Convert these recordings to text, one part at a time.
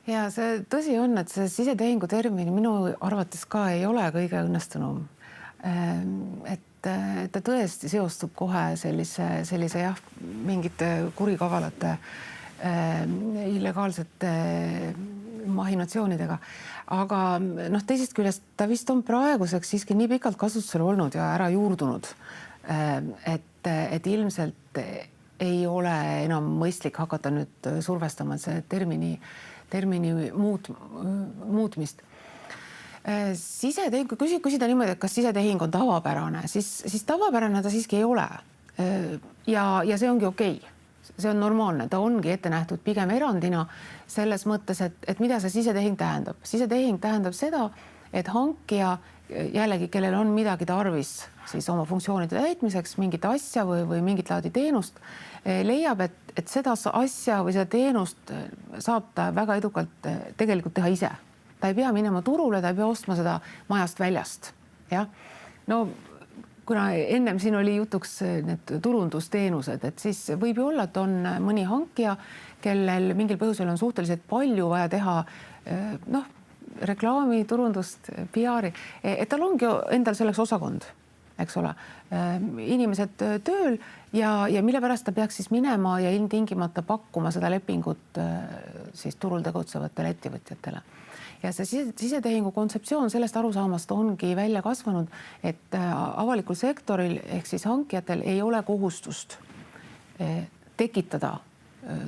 Ja see tõsi on, et see sisetehingu termin minu arvates ka ei ole kõige õnnestunum. Et ta tõesti seostub kohe sellise jah, mingite kurikavalate illegaalsete mahinatsioonidega. Aga teisest küljest ta vist on praeguseks siiski nii pikalt kasutusel olnud ja ära juurdunud, et ilmselt ei ole enam mõistlik hakata nüüd survestama see termini muutmist. Sisetehing, kui küsida niimoodi, et kas sisetehing on tavapärane, siis tavapärane ta siiski ei ole. Ja see ongi okei. See on normaalne, ta ongi ette nähtud pigem erandina selles mõttes, et mida see sisetehing tähendab. Sisetehing tähendab seda, et hankija jällegi, kellel on midagi tarvis siis oma funktsioonide täitmiseks, mingit asja või mingit laadi teenust, leiab, et seda asja või seda teenust saab ta väga edukalt tegelikult teha ise. Ta ei pea minema turule, ta ei pea ostma seda majast väljast. Ja? No, kuna ennem siin oli jutuks need turundusteenused, et siis võib ju olla, et on mõni hankija, kellel mingil põhjusel on suhteliselt palju vaja teha reklaami, turundust, PR-i, et tal ongi endal selleks osakond, eks ole, inimesed tööl ja mille pärast ta peaks siis minema ja ilmtingimata pakkuma seda lepingut siis turul tegutsevatele ettevõtjatele. Ja see sisetehingu kontseptsioon sellest arusaamast ongi välja kasvanud, et avalikul sektoril ehk siis hankijatel ei ole kohustust tekitada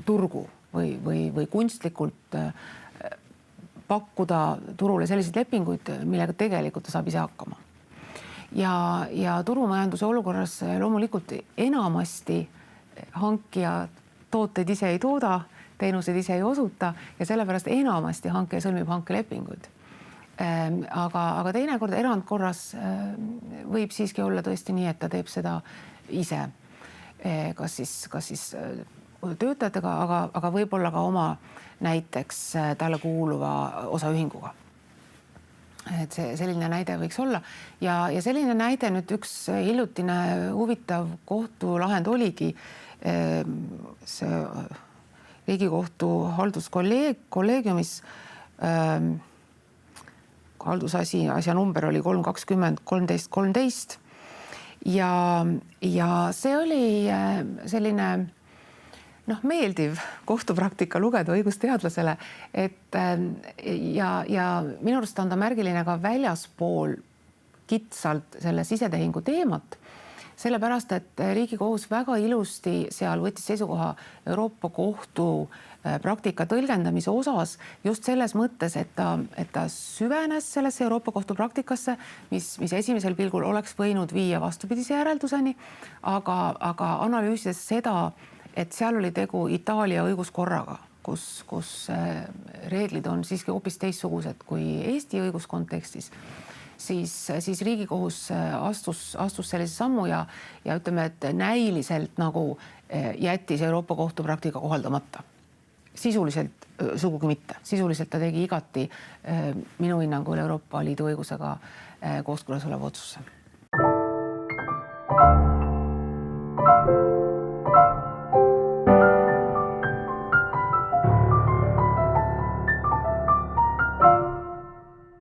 turgu või kunstlikult pakkuda turule selliseid lepinguid, millega tegelikult ta saab ise hakkama. Ja turumajanduse olukorras loomulikult enamasti hankija tooteid ise ei tooda, teenused ise ei osuta ja sellepärast enamasti hanke sõlmib hankelepinguid. Aga teinekord erandkorras võib siiski olla tõesti nii, et ta teeb seda ise. Kas siis töötajatega, aga võib-olla ka oma näiteks talle kuuluva osaühinguga. Et selline näide võiks olla. Ja selline näide nüüd üks hiljutine huvitav kohtulahend oligi see Riigikohtu halduskolleegiumis haldusasja number oli 320-13-13 ja see oli selline meeldiv kohtupraktika lugeda õigusteadlasele, et ja minu arust on ta märgiline ka väljaspool kitsalt selle sisetehingu teemat, sellepärast, et Riigikohus väga ilusti seal võttis seisukoha Euroopa Kohtu praktika tõlgendamise osas just selles mõttes, et ta süvenes sellesse Euroopa Kohtu praktikasse, mis esimesel pilgul oleks võinud viia vastupidise järelduseni, aga analüüsides seda, et seal oli tegu Itaalia õiguskorraga, kus reeglid on siiski hoopis teistsugused kui Eesti õiguskontekstis, siis Riigikohus astus sellise sammu ja ütleme, et näiliselt nagu jättis Euroopa Kohtu praktika kohaldamata. Sisuliselt sugugi mitte. Sisuliselt ta tegi igati minu hinnangul Euroopa Liidu õigusega kooskõlas oleva otsuse.